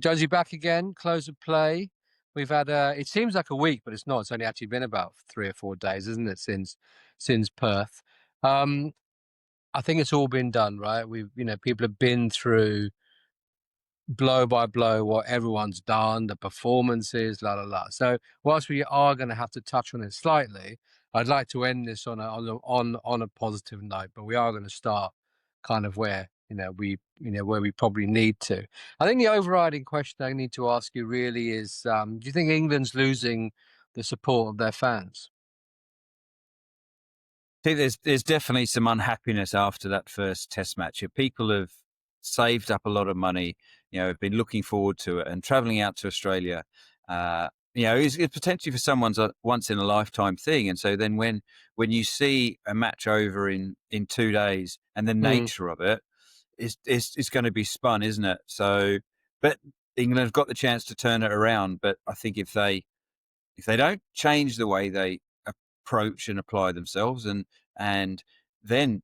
Jonesy back again, close of play. We've had it seems like a week, but it's not. It's only actually been about 3 or 4 days, isn't it, since Perth? I think it's all been done, right? People have been through blow by blow what everyone's done, the performances, la la la. So whilst we are going to have to touch on it slightly, I'd like to end this on a positive note. But we are going to start kind of where where we probably need to. I think the overriding question I need to ask you really is: do you think England's losing the support of their fans? I think there's definitely some unhappiness after that first Test match. People have saved up a lot of money, have been looking forward to it, and travelling out to Australia, is potentially for someone's a once in a lifetime thing. And so then when you see a match over in 2 days, and the nature of it, it's going to be spun, isn't it? So, but England have got the chance to turn it around. But I think if they don't change the way they approach and apply themselves, and then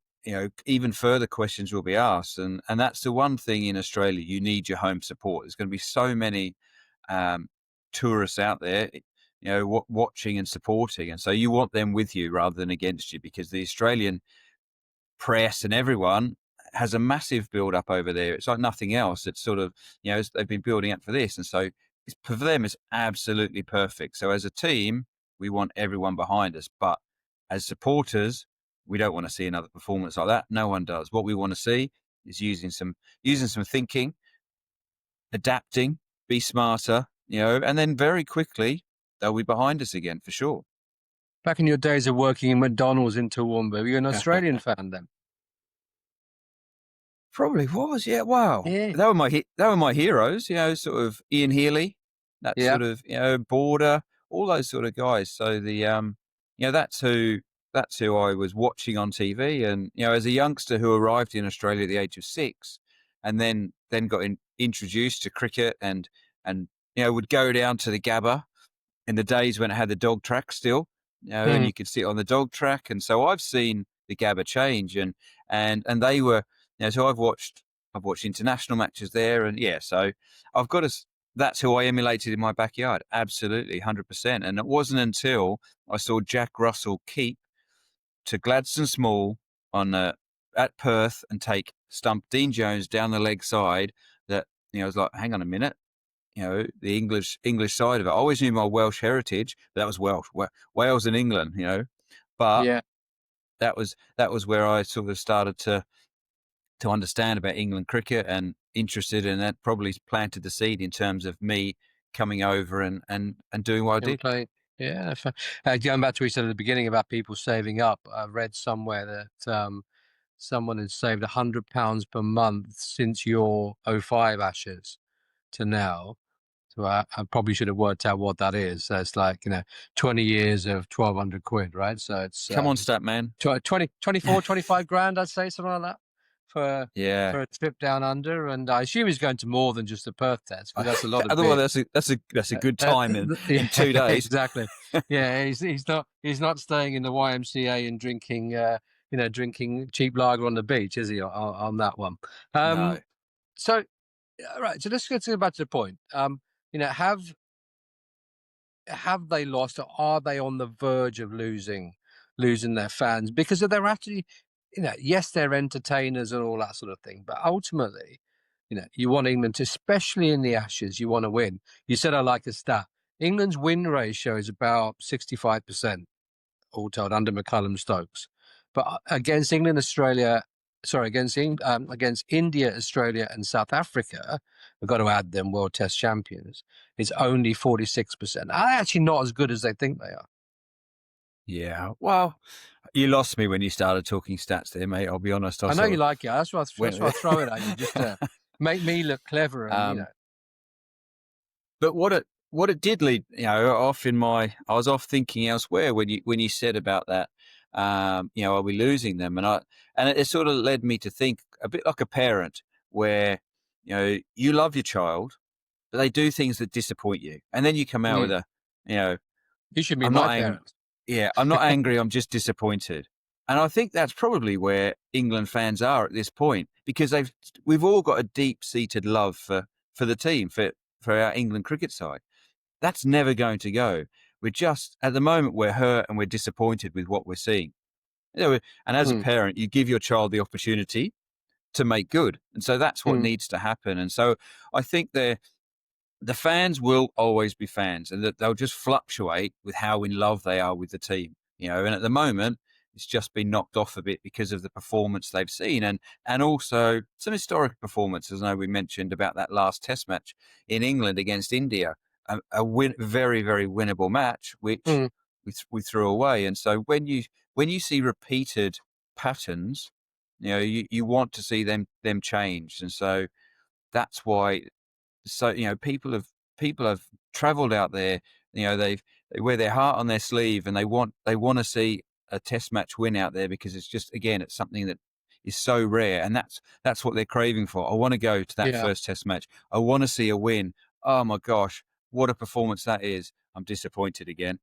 even further questions will be asked, and that's the one thing in Australia: you need your home support. There's going to be so many tourists out there, watching and supporting, and so you want them with you rather than against you, because the Australian press and everyone has a massive build up over there. It's like nothing else. It's sort of they've been building up for this, and so for them it's absolutely perfect. So as a team, we want everyone behind us, but as supporters, we don't want to see another performance like that. No one does. What we want to see is using some thinking, adapting, be smarter, and then very quickly they'll be behind us again for sure. Back in your days of working in McDonald's in Toowoomba, were you an Australian fan then? Probably was, yeah. Wow, yeah. They were my heroes. Sort of Ian Healy, that sort of Border, all those sort of guys. So the that's who I was watching on TV, and as a youngster who arrived in Australia at the age of 6, and then got introduced to cricket, and would go down to the Gabba in the days when it had the dog track still, and you could sit on the dog track, and so I've seen the Gabba change, and they were, so I've watched international matches there, and so I've got to. That's who I emulated in my backyard. Absolutely, 100%. And it wasn't until I saw Jack Russell keep to Gladstone Small at Perth and stump Dean Jones down the leg side that I was like, hang on a minute, the English side of it. I always knew my Welsh heritage, but that was Welsh, Wales and England, But that was where I sort of started to understand about England cricket and interested, and that probably planted the seed in terms of me coming over and doing what I did. Yeah. Going back to what you said at the beginning about people saving up, I read somewhere that someone had saved £100 per month since your 05 Ashes to now. So I probably should have worked out what that is. So it's like, 20 years of 1,200 quid, right? So it's come on, stat man. 24, 25 grand, I'd say, something like that. For a trip down under, and I assume he's going to more than just the Perth test, because that's a lot of. Otherwise, that's a good time in 2 days. Exactly. Yeah, he's not staying in the YMCA and drinking drinking cheap lager on the beach, is he? On that one. No. So, right. So let's get back to the point. Have they lost, or are they on the verge of losing their fans? Because they're actually, yes, they're entertainers and all that sort of thing, but ultimately, you want England to, especially in the Ashes, you want to win. You said I like a stat. England's win ratio is about 65%, all told, under McCullum Stokes. But against against India, Australia, and South Africa, we've got to add them, World Test champions, it's only 46%. Actually not as good as they think they are. Yeah, well, you lost me when you started talking stats there, mate. I'll be honest. I know you like it. That's why I throw it at you, just to make me look clever. And, But what it did lead, off I was off thinking elsewhere when you said about that. Are we losing them? And it sort of led me to think a bit like a parent, where you love your child, but they do things that disappoint you, and then you come out with you should be my parent. Yeah, I'm not angry. I'm just disappointed. And I think that's probably where England fans are at this point, because we've all got a deep-seated love for the team, for our England cricket side. That's never going to go. We're just, at the moment, we're hurt and we're disappointed with what we're seeing. And as a parent, you give your child the opportunity to make good. And so that's what needs to happen. And so I think the fans will always be fans, and that they'll just fluctuate with how in love they are with the team. And at the moment, it's just been knocked off a bit because of the performance they've seen, and also some historic performances. I know we mentioned about that last Test match in England against India, very, very winnable match, which we threw away. And so when you see repeated patterns, you want to see them changed, and so that's why. So people have travelled out there. They wear their heart on their sleeve, and they want to see a Test match win out there, because it's just, again, it's something that is so rare, and that's what they're craving for. I want to go to that first Test match. I want to see a win. Oh my gosh, what a performance that is! I'm disappointed again.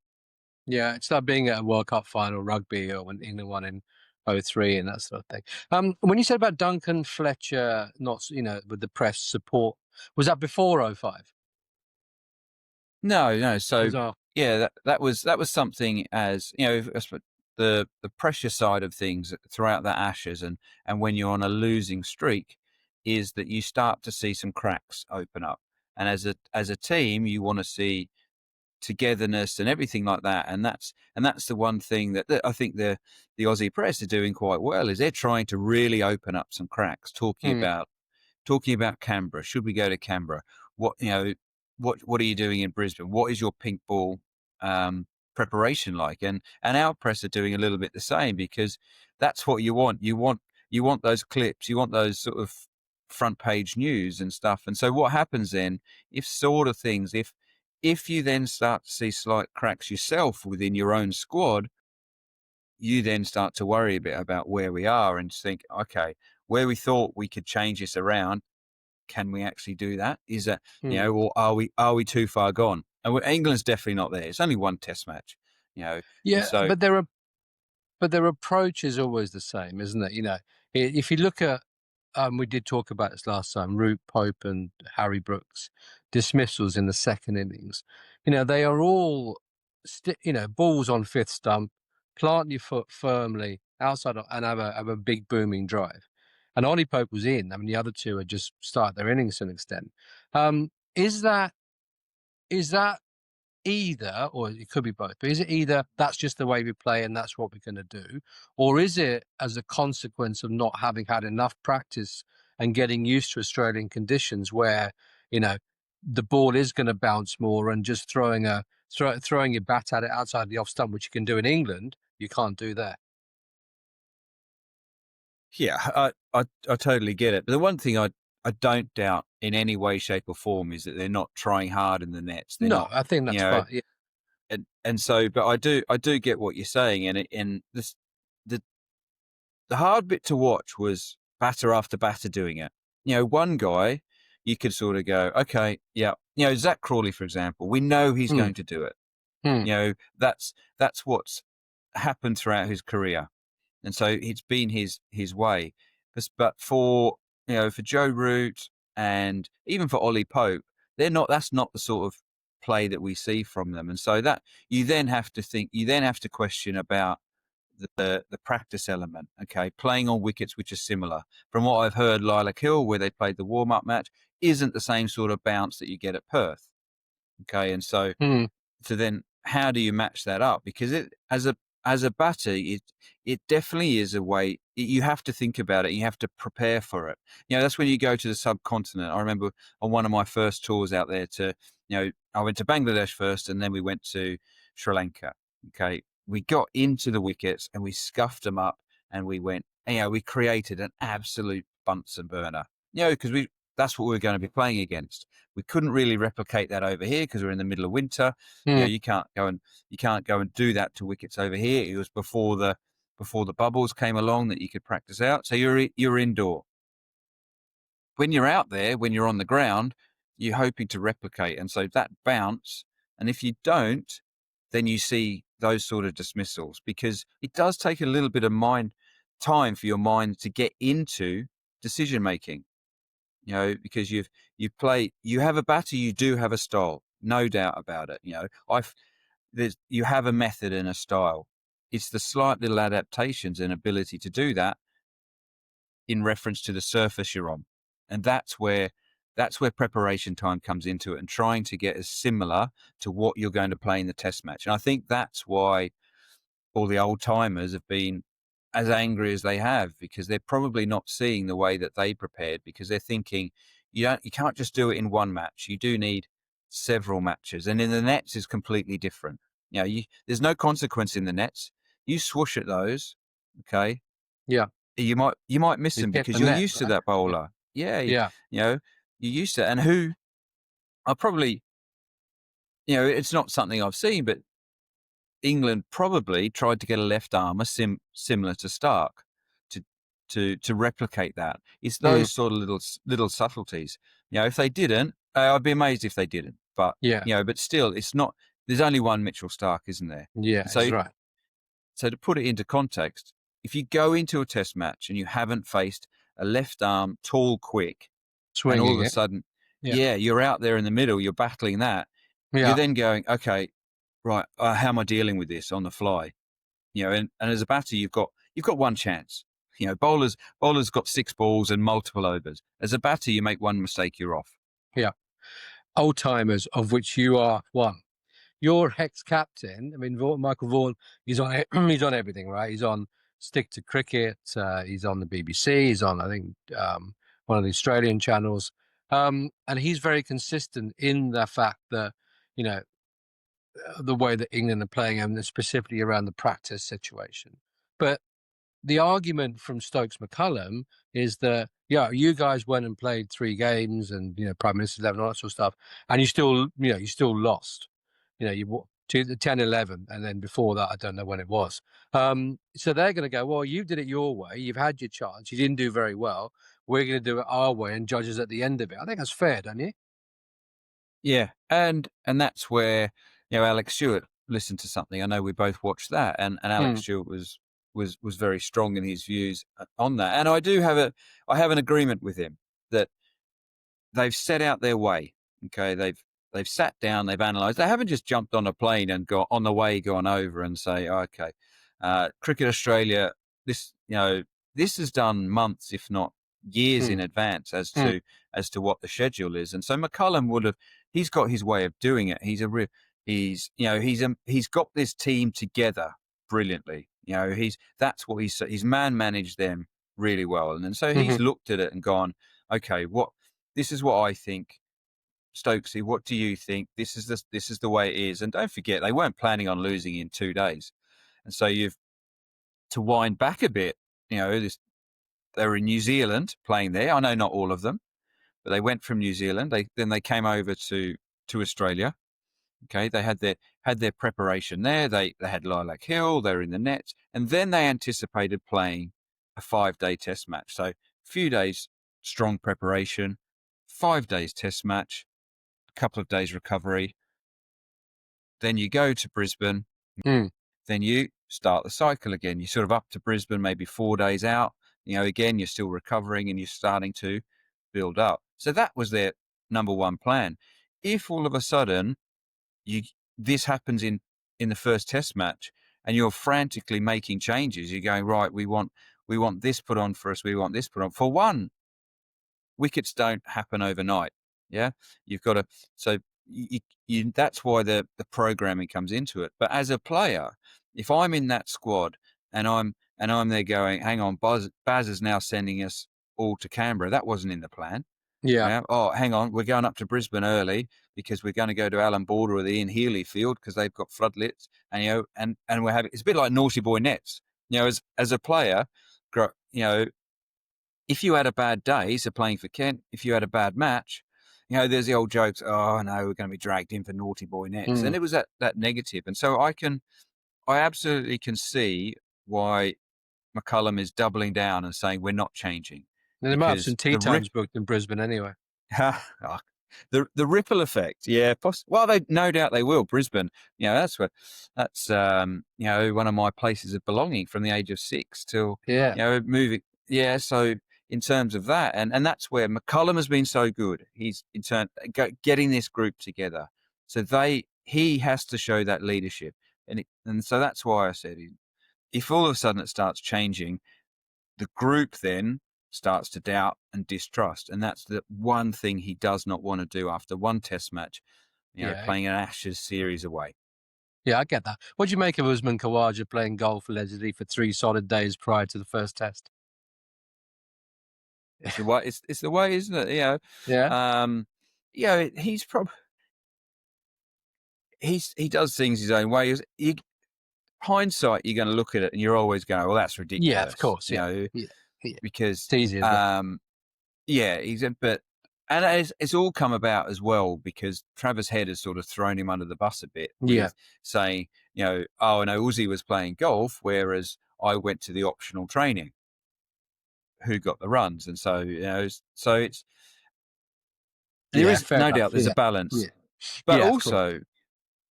Yeah, it's like being at a World Cup final rugby, or when England won in '03 and that sort of thing. When you said about Duncan Fletcher, not with the press support, was that before '05? No. So Oh. yeah, that was something, as the pressure side of things throughout the Ashes, and when you're on a losing streak, is that you start to see some cracks open up, and as a team, you want to see togetherness and everything like that, and that's the one thing that I think the Aussie press are doing quite well, is they're trying to really open up some cracks, talking about Canberra. Should we go to Canberra? What are you doing in Brisbane? What is your pink ball preparation like? And our press are doing a little bit the same, because that's what you want. You want those clips. You want those sort of front page news and stuff. And so what happens then, if you then start to see slight cracks yourself within your own squad, you then start to worry a bit about where we are, and think, okay, where we thought we could change this around, can we actually do that? Is that, or are we too far gone? And England's definitely not there. It's only one Test match, Yeah, so, but their approach is always the same, isn't it? If you look at, we did talk about this last time, Root, Pope and Harry Brooks dismissals in the second innings. They are all, balls on fifth stump, plant your foot firmly outside and have a big booming drive. And Ollie Pope was in. I mean, the other two had just started their innings to an extent. Is that either, or it could be both, but is it either that's just the way we play and that's what we're going to do, or is it as a consequence of not having had enough practice and getting used to Australian conditions, where the ball is going to bounce more, and just throwing your bat at it outside the off stump, which you can do in England, you can't do there. Yeah, I totally get it. But the one thing I don't doubt in any way, shape, or form is that they're not trying hard in the nets. They're not, I think that's fine. Yeah. And so, but I do get what you're saying, and this the hard bit to watch was batter after batter doing it. One guy, you could sort of go, okay, yeah, Zach Crawley, for example, we know he's going to do it. That's what's happened throughout his career, and so it's been his way. But for Joe Root and even for Ollie Pope, that's not the sort of play that we see from them, and so that you then have to question about the practice element. Okay, playing on wickets which are similar. From what I've heard, Lilac Hill, where they played the warm up match, isn't the same sort of bounce that you get at Perth. Okay, and so then how do you match that up? Because as a batter, it definitely is a way. You have to think about it. You have to prepare for it. That's when you go to the subcontinent. I remember on one of my first tours out there I went to Bangladesh first, and then we went to Sri Lanka. Okay, we got into the wickets and we scuffed them up, and we went, we created an absolute Bunsen burner. Because that's what we were going to be playing against. We couldn't really replicate that over here because we're in the middle of winter. You can't go and do that to wickets over here. It was before the bubbles came along that you could practice out. So you're indoor. When you're out there, when you're on the ground, you're hoping to replicate, and so that bounce. And if you don't, then you see those sort of dismissals, because it does take a little bit of time for your mind to get into decision making. because you have a batter, you do have a style, no doubt about it. You have a method and a style. It's the slight little adaptations and ability to do that in reference to the surface you're on. And that's where preparation time comes into it, and trying to get as similar to what you're going to play in the test match. And I think that's why all the old timers have been as angry as they have, because they're probably not seeing the way that they prepared, because they're thinking you can't just do it in one match. You do need several matches. And in the nets is completely different. There's no consequence in the nets. You swoosh at those, okay? Yeah. You might miss them because you're used to that bowler. Yeah. You're used to it. And who are probably, it's not something I've seen, but England probably tried to get a left armer similar to Stark to replicate that. It's those sort of little subtleties. If they didn't, I'd be amazed if they didn't. But but still, it's not. There's only one Mitchell Stark, isn't there? Yeah, that's right. So to put it into context, if you go into a test match and you haven't faced a left arm, tall, quick, Swinging, and all of a sudden, you're out there in the middle, you're battling that. Yeah. You're then going, okay, right, how am I dealing with this on the fly? And as a batter, you've got one chance. Bowlers got 6 balls and multiple overs. As a batter, you make one mistake, you're off. Yeah. Old timers, of which you are one. Your ex-captain, I mean, Michael Vaughan, he's on everything, right? He's on Stick to Cricket. He's on the BBC. He's on, I think, one of the Australian channels. And he's very consistent in the fact that, the way that England are playing, and specifically around the practice situation. But the argument from Stokes McCullum is that, you guys went and played 3 games and, Prime Minister's 11, all that sort of stuff, and you still lost. You to the 10-11, and then before that, I don't know when it was. So they're going to go, well, you did it your way. You've had your chance. You didn't do very well. We're going to do it our way and judge us at the end of it. I think that's fair, don't you? Yeah, and that's where Alex Stewart listened to something. I know we both watched that, and Alex Stewart was very strong in his views on that. And I have an agreement with him that they've set out their way. Okay, they've sat down, they've analysed. They haven't just jumped on a plane and gone over and say, okay, Cricket Australia, this has done months, if not years in advance as to what the schedule is. And so McCullum he's got his way of doing it. He's got this team together brilliantly. That's what he's man managed them really well. And so he's looked at it and gone, okay, this is what I think. Stokesy, what do you think? This is the way it is. And don't forget, they weren't planning on losing in 2 days. And so to wind back a bit, they were in New Zealand playing there. I know not all of them, but they went from New Zealand. Then they came over to Australia. Okay, they had their preparation there. They had Lilac Hill. They were in the nets, and then they anticipated playing a 5-day test match. So a few days strong preparation, 5 days test match, a couple of days recovery. Then you go to Brisbane. Then you start the cycle again. You're sort of up to Brisbane, maybe 4 days out. Again, you're still recovering and you're starting to build up. So that was their number one plan. If all of a sudden this happens in the first test match and you're frantically making changes, you're going, right, we want this put on for us. We want this put on. For one, wickets don't happen overnight. Yeah. You've got to, so that's why the programming comes into it. But as a player, if I'm in that squad and I'm there going, hang on, Baz is now sending us all to Canberra. That wasn't in the plan. Yeah. Oh, hang on, we're going up to Brisbane early because we're going to go to Allan Border or the Ian Healy field because they've got floodlights, and and we're having, it's a bit like naughty boy nets. As a player, if you had a bad day, so playing for Kent, if you had a bad match, there's the old jokes. Oh no, we're going to be dragged in for naughty boy nets, and it was that negative. And so I absolutely can see why McCullum is doubling down and saying we're not changing. There might have some tea times booked in Brisbane anyway. The ripple effect, yeah. Well, no doubt they will. Brisbane, that's one of my places of belonging from the age of 6 till moving. Yeah, so in terms of that. And that's where McCullum has been so good. He's in turn getting this group together. So he has to show that leadership. And so that's why I said, if all of a sudden it starts changing, the group then starts to doubt and distrust. And that's the one thing he does not want to do after one test match, playing an Ashes series away. Yeah, I get that. What do you make of Usman Khawaja playing golf allegedly for 3 solid days prior to the first test? It's the way, it's the way, isn't it? Yeah. He's probably, he does things his own way. Hindsight, you're going to look at it and you're always going, well, that's ridiculous. Yeah, of course. Yeah. Because it's easy, isn't it? And it's all come about as well because Travis Head has sort of thrown him under the bus a bit with saying, oh, no, Uzi was playing golf, whereas I went to the optional training. Who got the runs? And so, so it's, there is no doubt there's a balance. Yeah. But also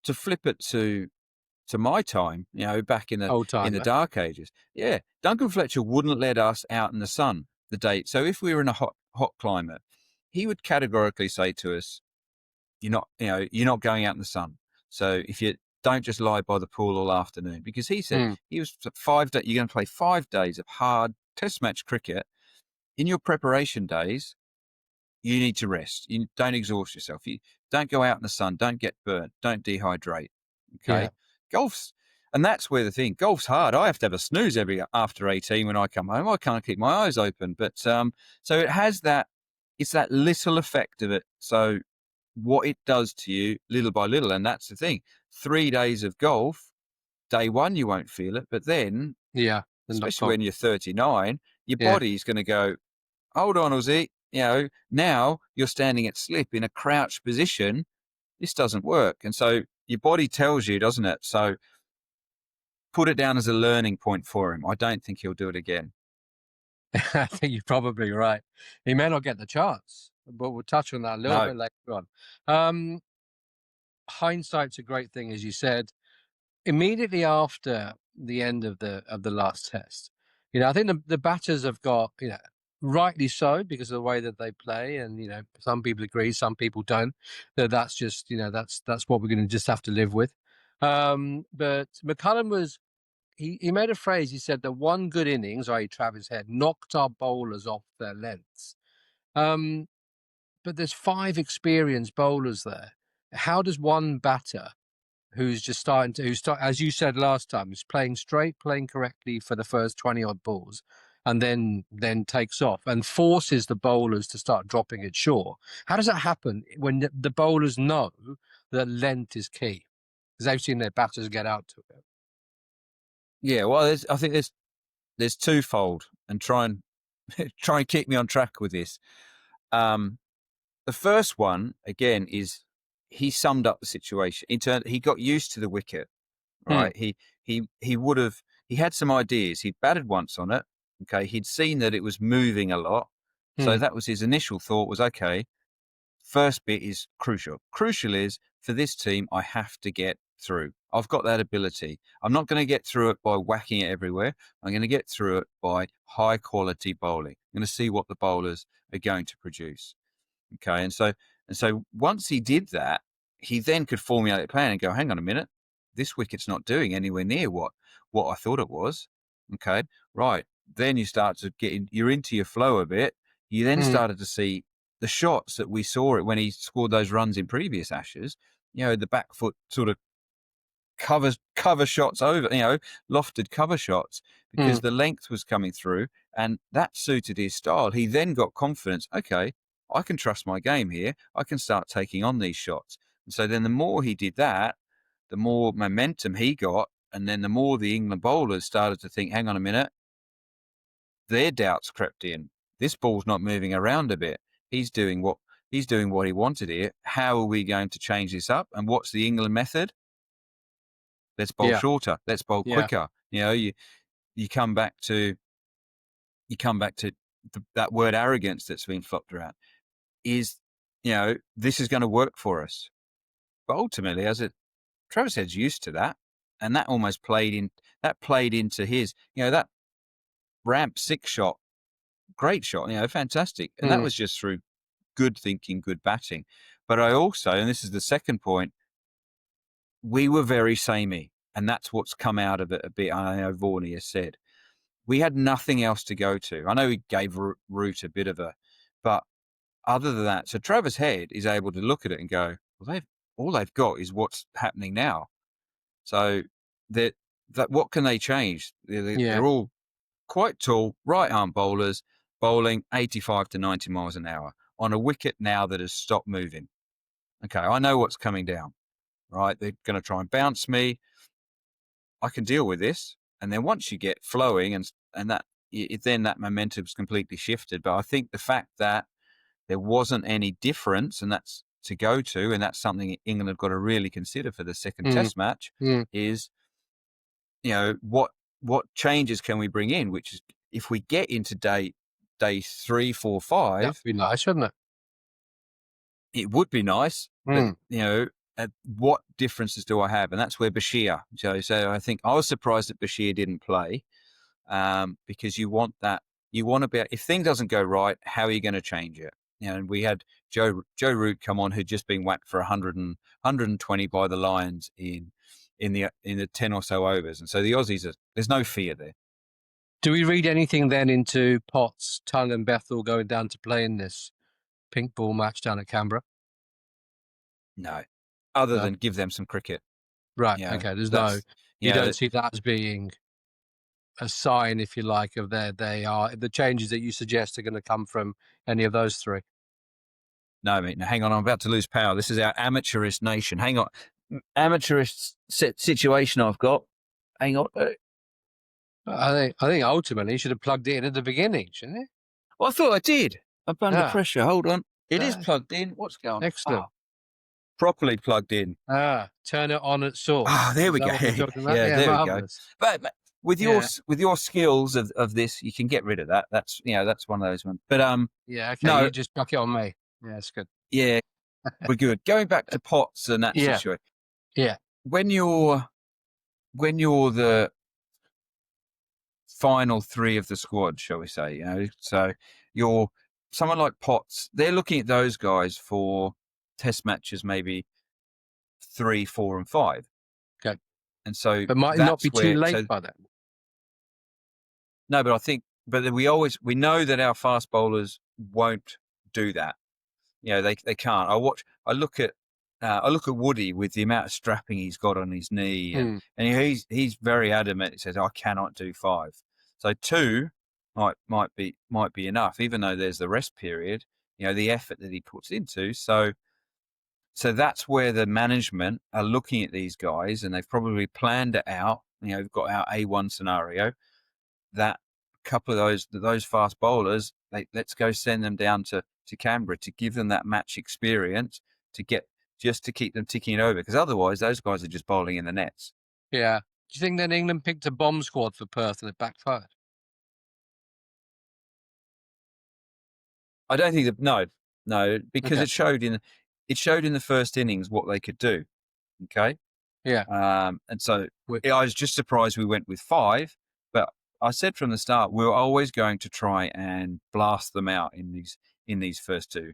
to flip it to my time, back in the dark ages. Yeah. Duncan Fletcher wouldn't let us out in the sun the day. So if we were in a hot climate, he would categorically say to us, you're not going out in the sun. So if you don't just lie by the pool all afternoon, because he said he was 5 days, you're going to play 5 days of hard test match cricket. In your preparation days, you need to rest. You don't exhaust yourself. You don't go out in the sun. Don't get burnt. Don't dehydrate. Okay. Yeah. And that's where the thing, golf's hard. I have to have a snooze after 18 when I come home. I can't keep my eyes open. But so it has that, it's that little effect of it. So what it does to you little by little. And that's the thing. 3 days of golf, day one, you won't feel it. But then, especially when you're 39, your body's going to go, hold on, Uzi. Now you're standing at slip in a crouched position. This doesn't work. And so your body tells you, doesn't it? So put it down as a learning point for him. I don't think he'll do it again. I think you're probably right. He may not get the chance, but we'll touch on that a little bit later on. Hindsight's a great thing, as you said. Immediately after the end of the last test, I think the batters have got, rightly so because of the way that they play, and some people agree, some people don't. That's just that's what we're going to just have to live with. But McCullum was. He made a phrase. He said that one good innings, i.e. Travis Head, knocked our bowlers off their lengths. But there's 5 experienced bowlers there. How does one batter who's just as you said last time, is playing straight, playing correctly for the first 20 odd balls, and then takes off and forces the bowlers to start dropping it short? How does that happen when the bowlers know that length is key? Because they've seen their batters get out to it. Yeah, well, I think there's twofold, and try and keep me on track with this. The first one again is he summed up the situation. He got used to the wicket, right? He had some ideas. He'd batted once on it. Okay, he'd seen that it was moving a lot, so that was his initial thought. Was okay. First bit is crucial. Crucial is for this team, I have to get through. I've got that ability. I'm not going to get through it by whacking it everywhere. I'm going to get through it by high quality bowling. I'm going to see what the bowlers are going to produce. Okay. And so once he did that, he then could formulate a plan and go, hang on a minute, this wicket's not doing anywhere near what I thought it was. Okay. Right. Then you start to you're into your flow a bit. You then started to see the shots that we saw it when he scored those runs in previous Ashes, the back foot sort of cover shots over, lofted cover shots, because the length was coming through and that suited his style. He then got confidence. Okay, I can trust my game here. I can start taking on these shots. And so then the more he did that, the more momentum he got. And then the more the England bowlers started to think, hang on a minute, their doubts crept in. This ball's not moving around a bit. He's doing what he wanted here. How are we going to change this up? And what's the England method? Let's bowl shorter. Let's bowl quicker. You come back to that word arrogance that's been flopped around. Is this is going to work for us? But ultimately, Travis Head's used to that, and that almost played into his that ramp 6 shot great shot, fantastic. And that was just through good thinking, good batting. But I also, and this is the second point, we were very samey, and that's what's come out of it a bit. I know Varney has said we had nothing else to go to. I know we gave Root a bit of but other than that, so Travis Head is able to look at it and go, well, all they've got is what's happening now. So that what can they change? They're all quite tall, right arm bowlers bowling 85 to 90 miles an hour on a wicket now that has stopped moving. Okay, I know what's coming down. Right, they're going to try and bounce me. I can deal with this. And then once you get flowing and that, then that momentum's completely shifted. But I think the fact that there wasn't any difference, and that's to go to, and that's something England have got to really consider for the second Test match, is, what changes can we bring in? Which is, if we get into day 3, 4, 5, that'd be nice, wouldn't it? It would be nice, but what differences do I have? And that's where Bashir. So I think I was surprised that Bashir didn't play, because you want that. You want to be, if thing doesn't go right, how are you going to change it? And we had Joe Root come on, who'd just been whacked for 120 by the Lions in the 10 or so overs, and so the Aussies there's no fear there. Do we read anything then into Potts, Tongue, and Bethell going down to play in this pink ball match down at Canberra? No, other than give them some cricket. Right. Okay. There's you don't see that as being a sign, if you like, of the changes that you suggest are going to come from any of those three. No, mate. No, hang on. I'm about to lose power. This is our amateurist nation. Hang on. Amateurist situation I've got. Hang on. I think ultimately you should have plugged it in at the beginning, shouldn't you? Well, I thought I did. I'm under pressure. Hold on. It is plugged in. What's going on? Excellent. Properly plugged in. Turn it on at source. There we go. Yeah, there marvelous. We go. But with your skills of this, you can get rid of that. That's one of those ones. But okay. No, you just chuck it on me. Yeah, it's good. Yeah, we're good. Going back to Potts and that situation. Yeah. When you're the final three of the squad, shall we say? So you're someone like Potts. They're looking at those guys for Test matches, maybe 3, 4, and 5. Okay. And so, but might not be too late by then. No, but I think, we know that our fast bowlers won't do that. They can't. I look at Woody with the amount of strapping he's got on his knee, and he's very adamant. He says, "I cannot do 5." So 2 might be enough, even though there's the rest period. The effort that he puts into. So that's where the management are looking at these guys, and they've probably planned it out. We've got our A1 scenario. That couple of those fast bowlers, let's go send them down to Canberra to give them that match experience to keep them ticking it over, because otherwise those guys are just bowling in the nets. Yeah. Do you think then England picked a bomb squad for Perth and it backfired? I don't think that. No, because it showed in the first innings what they could do. Okay. Yeah. And so I was just surprised we went with 5, but I said from the start we were always going to try and blast them out in these first 2.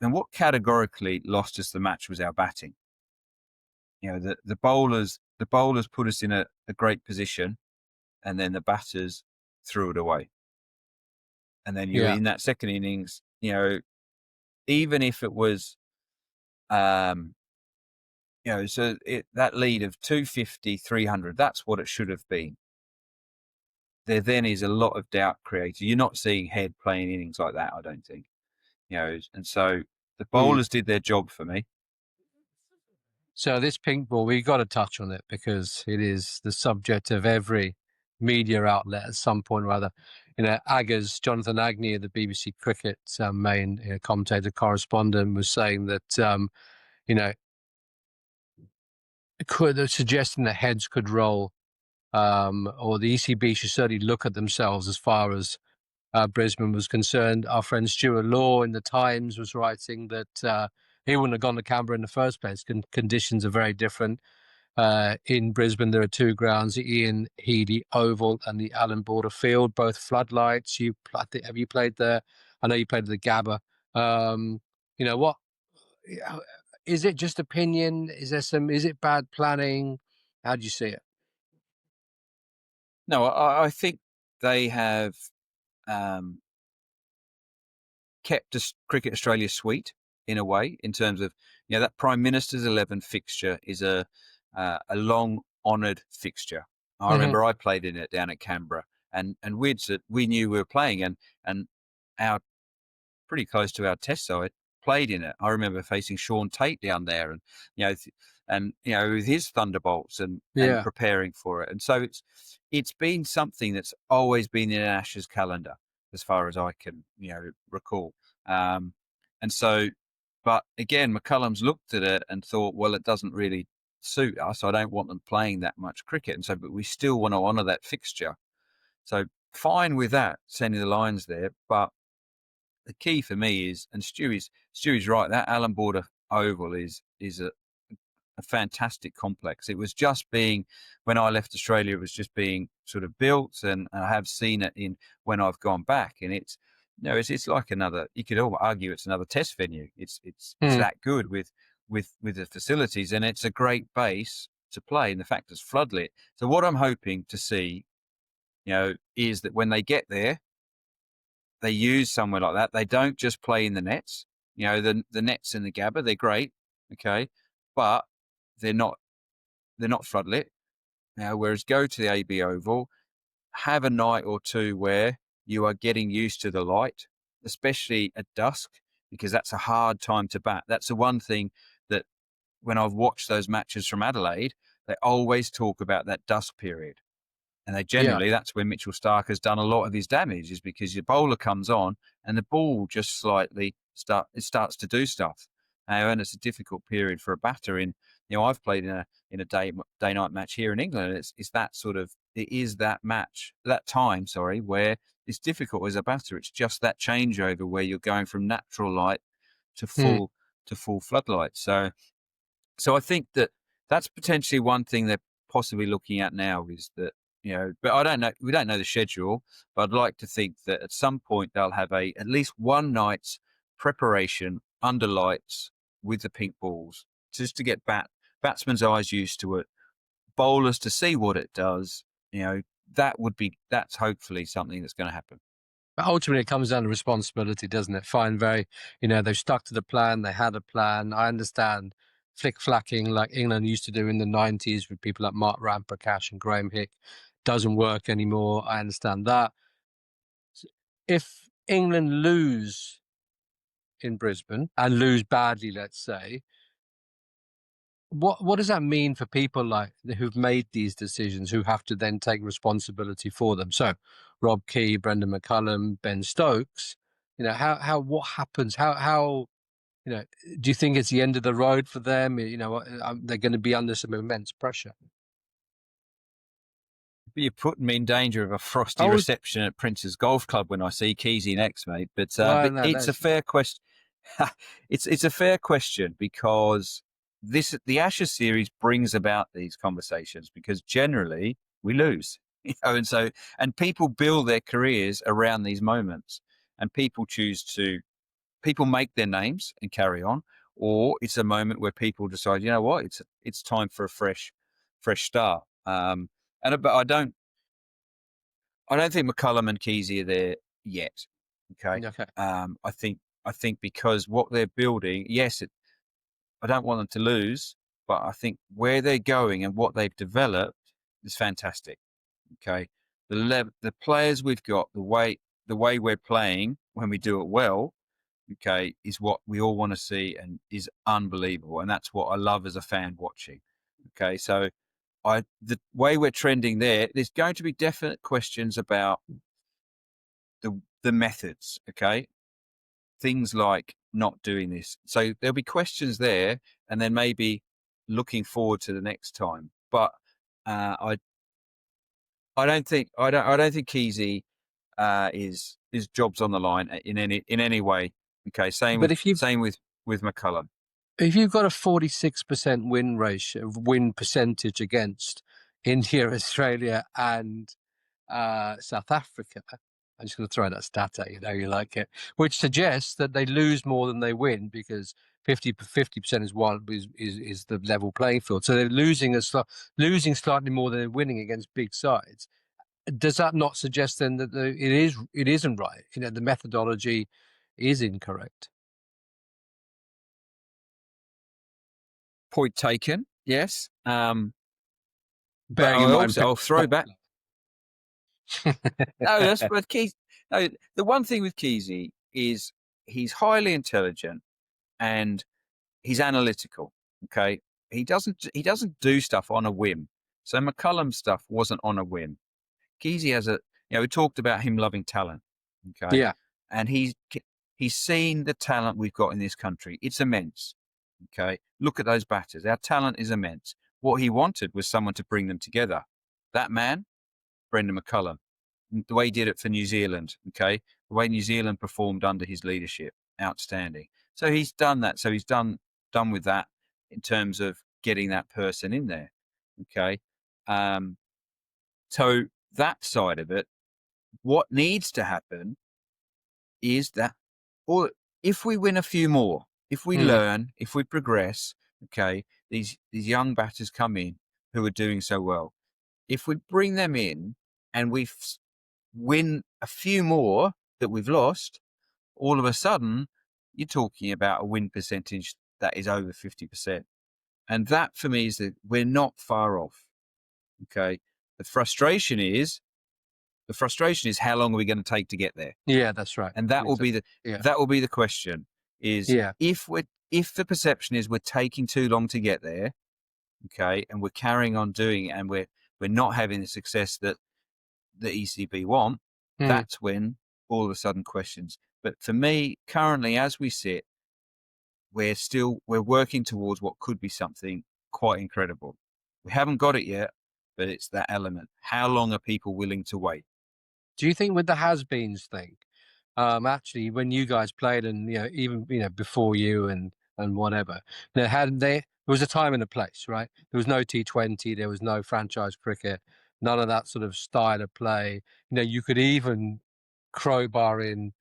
And what categorically lost us the match was our batting. The bowlers put us in a great position, and then the batters threw it away. And then you're in that second innings, even if it was, that lead of 250, 300, that's what it should have been. There then is a lot of doubt created. You're not seeing Head playing innings like that, I don't think. And so the bowlers did their job for me. So this pink ball, we've got to touch on it because it is the subject of every media outlet at some point or other. Jonathan Agnew, the BBC Cricket main commentator correspondent, was saying that, suggesting that Heads could roll, or the ECB should certainly look at themselves as far as Brisbane was concerned. Our friend Stuart Law in the Times was writing that he wouldn't have gone to Canberra in the first place. Conditions are very different. In Brisbane, there are two grounds: the Ian Healy Oval and the Allan Border Field, both floodlights. Have you played there? I know you played at the Gabba. What is it? Just opinion? Is it bad planning? How do you see it? No, I think they have kept Cricket Australia sweet in a way, in terms of, that Prime Minister's 11 fixture is a long honoured fixture. I remember I played in it down at Canberra, and we knew we were playing, and our pretty close to our test side played in it. I remember facing Sean Tate down there, and with his thunderbolts and preparing for it. And so it's been something that's always been in Ash's calendar, as far as I can recall. And so, but again, McCullum's looked at it and thought, well, it doesn't really suit us. I don't want them playing that much cricket, and so, but we still want to honour that fixture. So fine with that, sending the Lions there, but the key for me is, and Stewie's right, that Allan Border Oval is a fantastic complex. It was just being, when I left Australia, it was just being sort of built, and I have seen it when I've gone back, and it's like another, you could argue it's another test venue. It's that good with the facilities, and it's a great base to play, and the fact it's floodlit. So what I'm hoping to see, is that when they get there, they use somewhere like that. They don't just play in the nets. The nets in the Gabba, they're great, okay, but they're not floodlit. Whereas go to the AB Oval, have a night or two where you are getting used to the light, especially at dusk, because that's a hard time to bat. That's the one thing that, when I've watched those matches from Adelaide, they always talk about that dusk period. And that's when Mitchell Starc has done a lot of his damage, is because your bowler comes on and the ball just slightly starts to do stuff. And it's a difficult period for a batter. I've played in a day-night match here in England. It is that time, where it's difficult as a batter. It's just that changeover where you're going from natural light to full floodlight. So I think that's potentially one thing they're possibly looking at now, is that, but I don't know. We don't know the schedule, but I'd like to think that at some point they'll have at least one night's preparation under lights with the pink balls, just to get batsmen's eyes used to it, bowlers to see what it does. That's hopefully something that's going to happen. But ultimately, it comes down to responsibility, doesn't it? They've stuck to the plan. They had a plan. I understand flick-flacking like England used to do in the 90s with people like Mark Ramprakash and Graham Hick doesn't work anymore. I understand that. If England lose in Brisbane and lose badly, let's say, what does that mean for people like who've made these decisions, who have to then take responsibility for them? So Rob Key, Brendan McCullum, Ben Stokes, what happens? How do you think it's the end of the road for them? They're going to be under some immense pressure. You're putting me in danger of a frosty reception at Prince's Golf Club when I see Keezy next, mate. But it's a fair question. It's a fair question, because the Ashes series brings about these conversations, because generally we lose, and people build their careers around these moments, and people make their names and carry on, or it's a moment where people decide, it's time for a fresh start. But I don't think McCullum and Keezy are there yet. Okay. I think because what they're building, I don't want them to lose, but I think where they're going and what they've developed is fantastic. Okay. The players we've got, the way we're playing when we do it well, okay, is what we all want to see and is unbelievable. And that's what I love as a fan watching. Okay. So the way we're trending there's going to be definite questions about the methods. Okay. Things like not doing this. So there'll be questions there, and then maybe looking forward to the next time. But I don't think Keezy is jobs on the line in any way. Okay, same with McCullum. if you've got a 46% win percentage against India, Australia, and South Africa, I'm just going to throw that stat at you, you like it, which suggests that they lose more than they win because 50% is the level playing field. So they're losing slightly more than they're winning against big sides. Does that not suggest then that it isn't right? The methodology is incorrect. Point taken. Yes. But Bearing in mind, I'll throw back. No, that's but Keith. No, the one thing with Keezy is he's highly intelligent and he's analytical. Okay, he doesn't do stuff on a whim. So McCullum stuff wasn't on a whim. Keezy has we talked about him loving talent. Okay, yeah, and he's seen the talent we've got in this country. It's immense. Okay, look at those batters. Our talent is immense. What he wanted was someone to bring them together. That man, Brendan McCullum. The way he did it for New Zealand, okay? The way New Zealand performed under his leadership, outstanding. So he's done that. So he's done with that in terms of getting that person in there, okay? So that side of it, what needs to happen is that, or if we win a few more, if we learn, if we progress, okay, these young batters come in who are doing so well. If we bring them in and we win a few more that we've lost, all of a sudden you're talking about a win percentage that is over 50%. And that for me is that we're not far off. Okay. The frustration is how long are we going to take to get there? Yeah, that's right. And that will be the question is if the perception is we're taking too long to get there, okay, and we're carrying on doing it and we're not having the success that the ECB want, that's when all of a sudden questions. But for me, currently, as we sit, we're working towards what could be something quite incredible. We haven't got it yet, but it's that element. How long are people willing to wait? Do you think with the has-beens thing, actually, when you guys played and, even, before you and whatever, there was a time and a place, right? There was no T20, there was no franchise cricket, none of that sort of style of play. You could even crowbar in,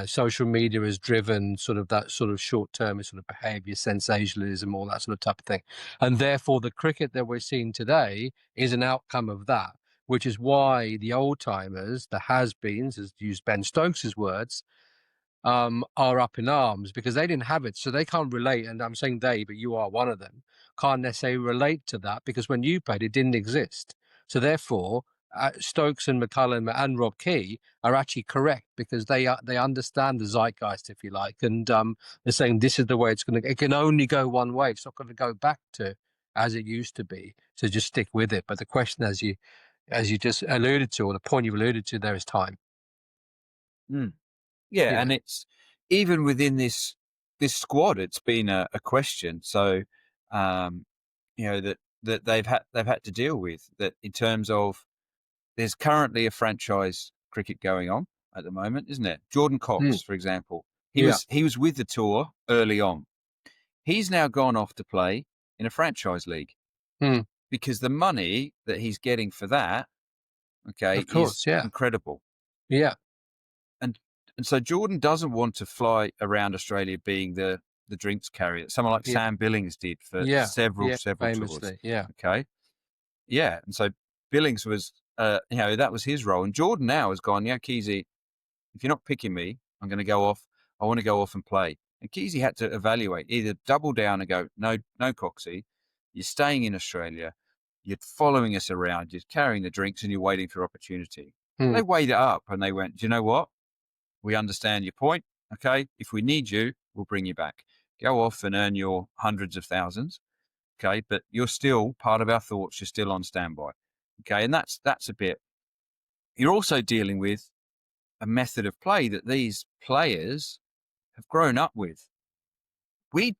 social media has driven sort of that sort of short-term sort of behavior, sensationalism, all that sort of type of thing. And therefore, the cricket that we're seeing today is an outcome of that, which is why the old-timers, the has-beens, as to use Ben Stokes' words, are up in arms because they didn't have it. So they can't relate, and I'm saying they, but you are one of them, can't necessarily relate to that because when you played, it didn't exist. So therefore, Stokes and McCullum and Rob Key are actually correct because they understand the zeitgeist, if you like, and they're saying this is the way it can only go one way. It's not going to go back to as it used to be. So just stick with it. But the question, as you just alluded to, or the point you alluded to there, is time. Yeah, and it's even within this squad, it's been a question. So, that they've had to deal with that in terms of there's currently a franchise cricket going on at the moment, isn't it? Jordan Cox, for example, he was with the tour early on. He's now gone off to play in a franchise league because the money that he's getting for that, is incredible. Yeah. And so Jordan doesn't want to fly around Australia being the drinks carrier. Someone like Sam Billings did for several famously, tours. Yeah. Okay. Yeah. And so Billings was, that was his role. And Jordan now has gone, Keezy, if you're not picking me, I'm going to go off. I want to go off and play. And Keezy had to evaluate, either double down and go, no, Coxie, you're staying in Australia. You're following us around. You're carrying the drinks and you're waiting for opportunity. They weighed it up and they went, do you know what? We understand your point. Okay. If we need you, we'll bring you back. Go off and earn your hundreds of thousands. Okay. But you're still part of our thoughts. You're still on standby. Okay. And that's a bit. You're also dealing with a method of play that these players have grown up with. We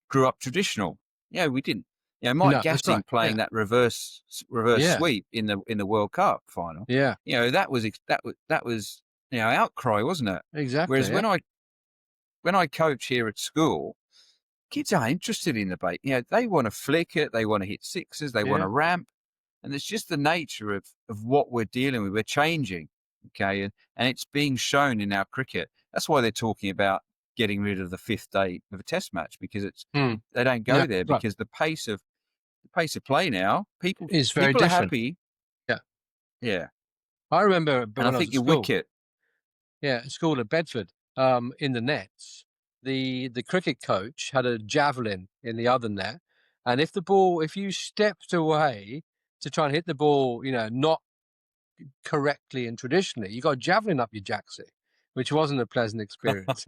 grew up traditional. We didn't. Mike Gatting playing that reverse sweep in the World Cup final. Yeah. That was outcry, wasn't it? Exactly. Whereas when I coach here at school, kids aren't interested in the bait. They want to flick it. They want to hit sixes. They want to ramp. And it's just the nature of what we're dealing with. We're changing, okay? And it's being shown in our cricket. That's why they're talking about getting rid of the 5th day of a test match, because they don't go there because the pace of play now, people is very are different. happy. Yeah. I remember, And I think your wicket. Yeah, at school at Bedford, in the nets, the cricket coach had a javelin in the other net, and if you stepped away to try and hit the ball, not correctly and traditionally, you got a javelin up your jacksie, which wasn't a pleasant experience.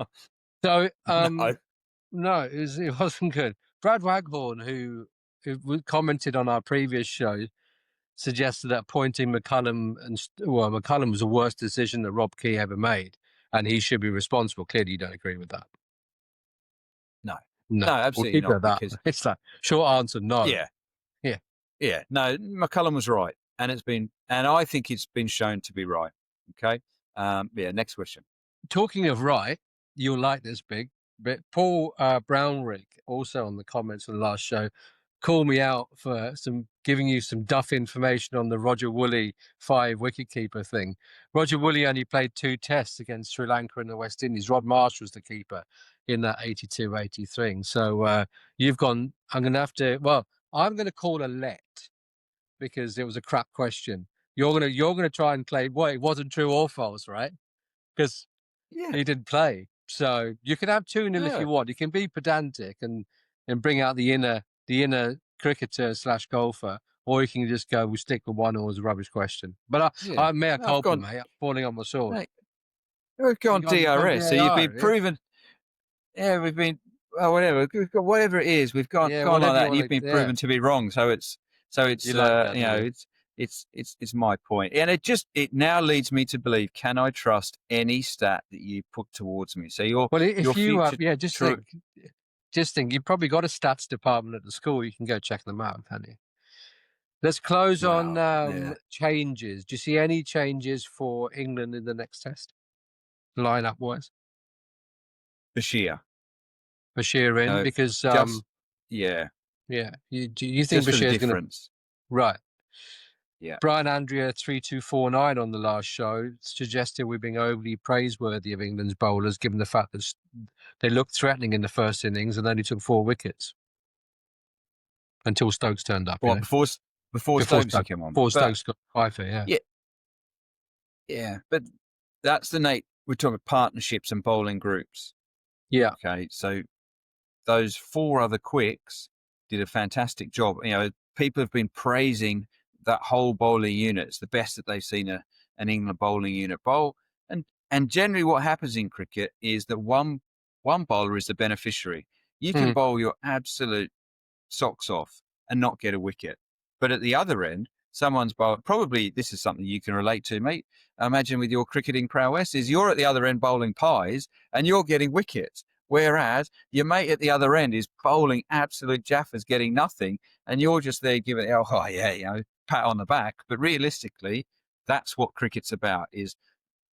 So, no, it wasn't good. Brad Waghorn, who commented on our previous show, suggested that appointing McCullum McCullum was the worst decision that Rob Key ever made, and he should be responsible. Clearly, you don't agree with that. No, absolutely we'll not. Because it's that short answer, no. Yeah. No, McCullum was right, and I think it's been shown to be right. Okay. Next question. Talking of right, you'll like this but Paul Brownrigg, also on the comments on the last show, called me out for giving you some duff information on the Roger Woolley 5 wicketkeeper thing. Roger Woolley only played 2 tests against Sri Lanka and the West Indies. Rod Marsh was the keeper in that 82-83. So you've gone. I'm going to call a let because it was a crap question. You're gonna try and claim it wasn't true or false, right? Because he didn't play. So you can have 2-0 if you want. You can be pedantic and bring out the inner cricketer / golfer, or you can just go, we'll stick with 1 or as a rubbish question. But I may have culpa, mate. I'm falling on my sword. Mate, we've gone DRS, so you've been proven. Yeah, we've been whatever. We've got whatever it is. We've gone like that, and you've been proven to be wrong. So it's it's my point, and it now leads me to believe: can I trust any stat that you put towards me? So just think you've probably got a stats department at the school. You can go check them out, can't you? Let's close on changes. Do you see any changes for England in the next test, lineup wise? Bashir in because yeah. Do you think Bashir's going to right? Yeah. Brian Andrea 3249 on the last show suggested we're being overly praiseworthy of England's bowlers, given the fact that they looked threatening in the first innings and only took 4 wickets until Stokes turned up. Before Stokes came on. Before Stokes got Pfeiffer, yeah. But that's the we're talking partnerships and bowling groups. Yeah. Okay. So those 4 other quicks did a fantastic job. People have been praising that whole bowling unit. It's the best that they've seen an England bowling unit bowl. And generally what happens in cricket is that one bowler is the beneficiary. You can bowl your absolute socks off and not get a wicket. But at the other end, someone's bowled. Probably this is something you can relate to, mate. Imagine with your cricketing prowess is you're at the other end bowling pies and you're getting wickets. Whereas your mate at the other end is bowling absolute jaffers, getting nothing, and you're just there giving pat on the back. But realistically, that's what cricket's about, is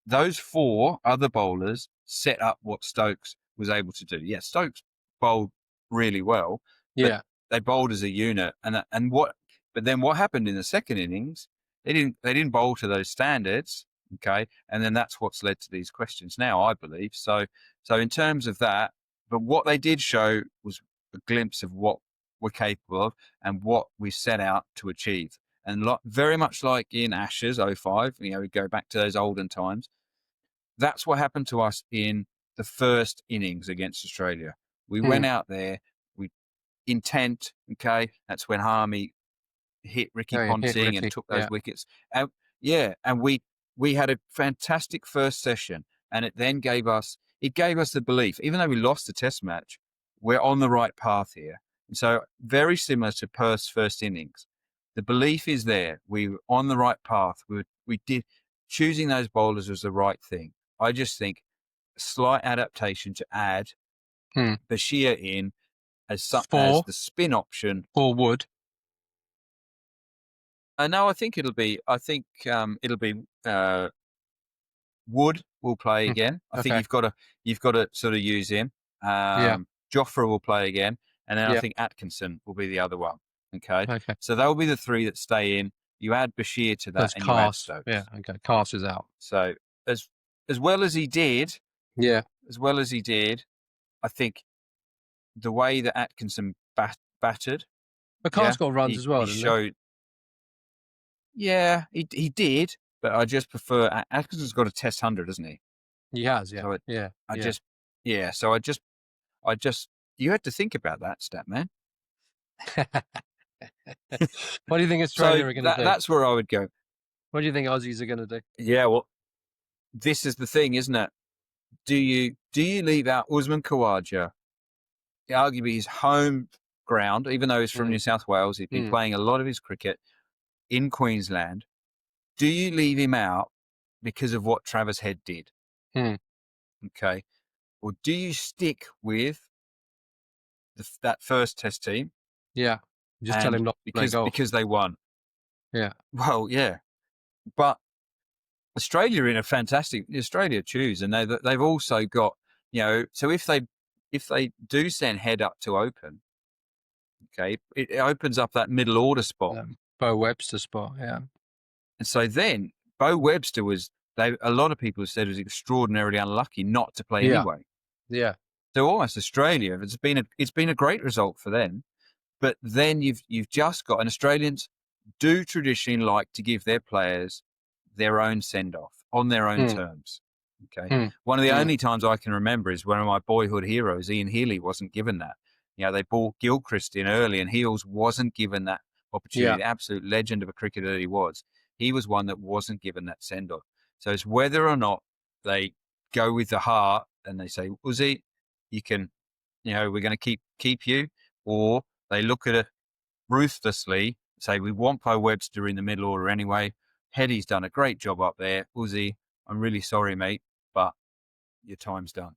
those 4 other bowlers set up what Stokes was able to do. Yeah, Stokes bowled really well. Yeah. They bowled as a unit. But then what happened in the second innings, they didn't bowl to those standards. Okay. And then that's what's led to these questions now, I believe. So in terms of that, but what they did show was a glimpse of what we're capable of and what we set out to achieve. And very much like in Ashes 05, we go back to those olden times. That's what happened to us in the first innings against Australia. We went out there, intent. Okay. That's when Harmy hit Ricky Ponting and took those wickets. And we had a fantastic first session, and it then gave us the belief, even though we lost the test match, we're on the right path here. And so very similar to Perth's first innings, the belief is there. We were on the right path. We did choosing those bowlers was the right thing. I just think a slight adaptation to add Bashir in as the spin option. For Wood. No, I think it'll be Wood will play again. I think you've got to sort of use him. Jofra will play again, and then I Yeah. think Atkinson will be the other one. Okay, Okay. so they'll be the three that stay in. You add Bashir to that, That's and you add Cast. Stokes. Yeah. Okay. Cast is out. So as well as he did, Yeah. I think the way that Atkinson battered, But yeah, Cast got runs as well, he didn't showed. Yeah, he did, but I just prefer Atkinson's got a Test 100, hasn't he? he? He has. Yeah. So Yeah. I Yeah. just, yeah. So I just, you had to think about that, stat man. What do you think Australia are going to do? That's where I would go. What do you think Aussies are going to do? Yeah, well, this is the thing, isn't it? Do you leave out Usman Khawaja, arguably his home ground, even though he's from New South Wales, he's been playing a lot of his cricket in Queensland. Do you leave him out because of what Travis Head did? Okay. Or do you stick with that first Test team? Yeah. Just tell him not to play golf. Because they won. Yeah. Well, yeah. But Australia Australia choose, and they've also got, so if they do send Head up to open, okay, it opens up that middle order spot. Bo Webster spot, yeah. And so then Bo Webster a lot of people have said was extraordinarily unlucky not to play anyway. Yeah. So almost Australia, it's been a great result for them. But then you've just got, and Australians do traditionally like to give their players their own send-off on their own terms. Okay. One of the only times I can remember is one of my boyhood heroes, Ian Healy, wasn't given that. They brought Gilchrist in early, and Heels wasn't given that opportunity. The absolute legend of a cricketer that he was. He was one that wasn't given that send-off. So it's whether or not they go with the heart and they say, Uzi, you can, we're going to keep you, or they look at it ruthlessly, say, we want Bo Webster in the middle order anyway. Heady's done a great job up there. Uzi, I'm really sorry, mate, but your time's done.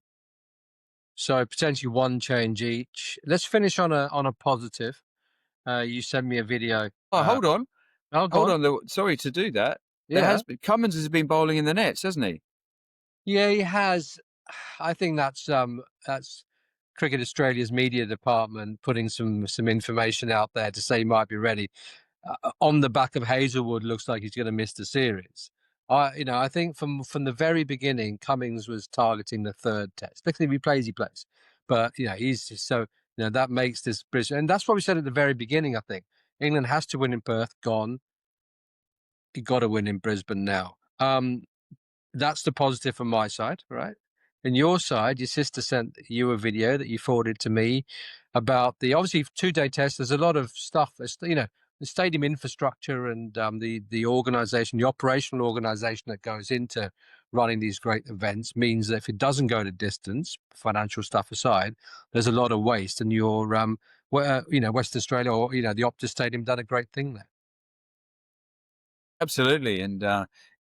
So potentially one change each. Let's finish on a positive. You sent me a video. Hold on. Hold on. Sorry to do that. Yeah. Cummins has been bowling in the nets, hasn't he? Yeah, he has. I think that's Cricket Australia's media department putting some information out there to say he might be ready. On the back of Hazelwood, looks like he's going to miss the series. I think from the very beginning, Cummins was targeting the third Test. If he plays, he plays. But he's so that makes this Brisbane, and that's what we said at the very beginning. I think England has to win in Perth. Gone. You got to win in Brisbane now. That's the positive from my side, right? And your side, your sister sent you a video that you forwarded to me about the obviously 2-day test. There's a lot of stuff, the stadium infrastructure and the organisation, the operational organisation that goes into running these great events means that if it doesn't go to distance, financial stuff aside, there's a lot of waste. And your Western Australia or the Optus Stadium done a great thing there. Absolutely. And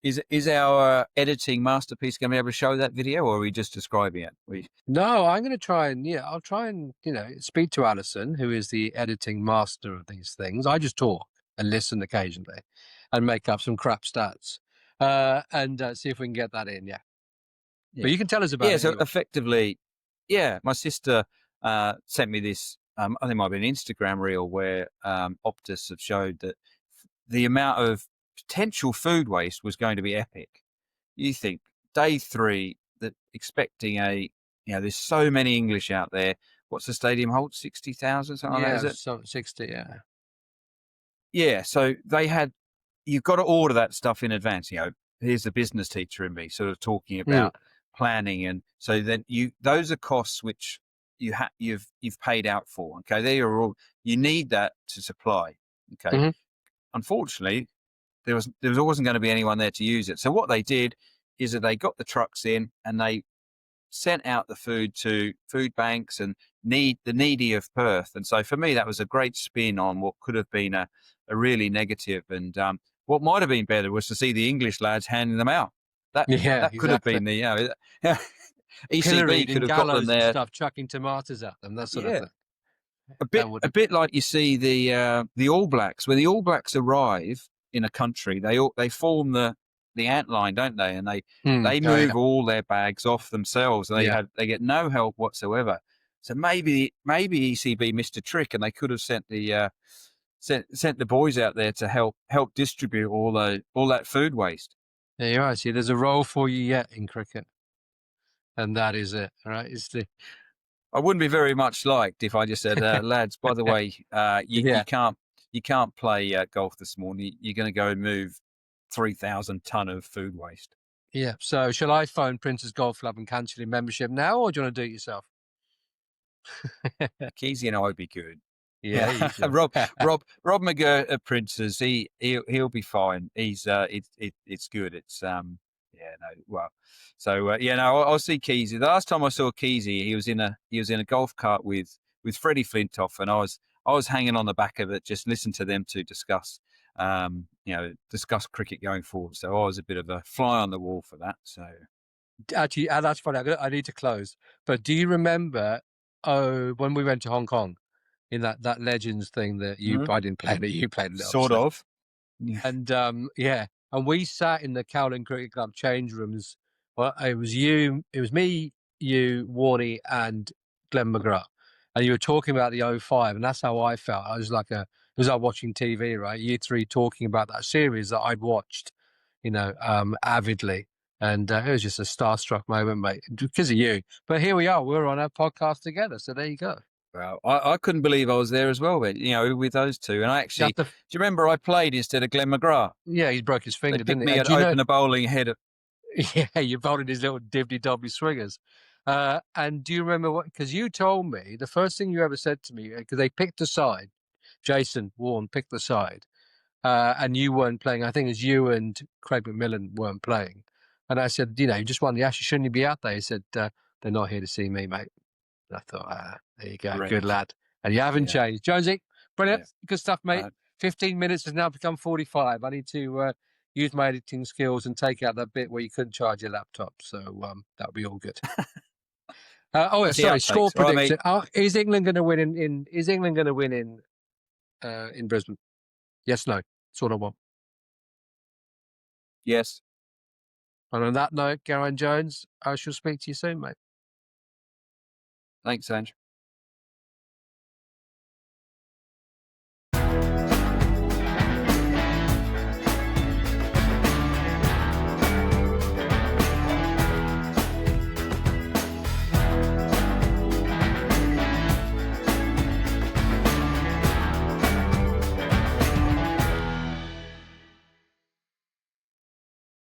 is our editing masterpiece going to be able to show that video, or are we just describing it? No, I'm going to try and I'll try and speak to Alison, who is the editing master of these things. I just talk and listen occasionally, and make up some crap stats, and see if we can get that in. Yeah. But you can tell us about it. So anyway. Effectively, my sister sent me this. I think it might be an Instagram reel where Optus have showed that the amount of potential food waste was going to be epic. You think day 3 that expecting there's so many English out there. What's the stadium hold? 60,000, something like that, is it? 60, yeah. Yeah, so you've got to order that stuff in advance. Here's the business teacher in me sort of talking about planning, and so then those are costs which you've paid out for. Okay, they are all, you need that to supply. Okay, unfortunately, there wasn't going to be anyone there to use it. So what they did is that they got the trucks in and they sent out the food to food banks and the needy of Perth. And so for me, that was a great spin on what could have been a really negative. And what might have been better was to see the English lads handing them out. That could have been the ECB could have got them there. And stuff, chucking tomatoes at them, that sort of thing. A bit like you see the All Blacks. When the All Blacks arrive in a country, they form the ant line, don't they? And they move all their bags off themselves. They get no help whatsoever. So maybe ECB missed a trick, and they could have sent the sent the boys out there to help distribute all that food waste. There you are. See, there's a role for you yet in cricket, and that is it. All right, it's the I wouldn't be very much liked if I just said, lads, by the way, you can't play golf this morning. You're going to go and move 3,000 ton of food waste. Yeah. So shall I phone Prince's Golf Club and cancel your membership now, or do you want to do it yourself? Keezy and I would be good. Yeah. Rob McGurk at Prince's, he'll be fine. He's it's good. It's I'll see Keezy. The last time I saw Keezy, he was in a golf cart with Freddie Flintoff, and I was hanging on the back of it, just listen to them two discuss cricket going forward. So I was a bit of a fly on the wall for that. So actually, that's funny. I need to close. But do you remember? Oh, when we went to Hong Kong, in that Legends thing that I didn't play it, you played it. Sort of. And and we sat in the Kowloon Cricket Club change rooms. Well, it was me, you, Warney, and Glenn McGrath, and you were talking about the 05, and that's how I felt. I was like it was like watching TV, right? You three talking about that series that I'd watched, avidly, and it was just a starstruck moment, mate, because of you. But here we are, we're on our podcast together, so there you go. Well, I couldn't believe I was there as well, but, with those two. And I actually, do you remember I played instead of Glenn McGrath? Yeah, he broke his finger, didn't he? Me at opener bowling ahead of. Yeah, you bowled in his little dibby-dobby swingers. And do you remember what? Because you told me the first thing you ever said to me, because they picked a side, Jason Warne picked the side, and you weren't playing. I think it was you and Craig McMillan weren't playing. And I said, you just won the Ashes, shouldn't you be out there? He said, they're not here to see me, mate. And I thought, there you go, good lad. And you haven't changed. Jonesy, brilliant, good stuff, mate. 15 minutes has now become 45. I need to use my editing skills and take out that bit where you couldn't charge your laptop. So that'll be all good. Score prediction. Is England going to win in Brisbane? Yes, no. That's all I want. Yes. And on that note, Geraint Jones, I shall speak to you soon, mate. Thanks, Sanjay.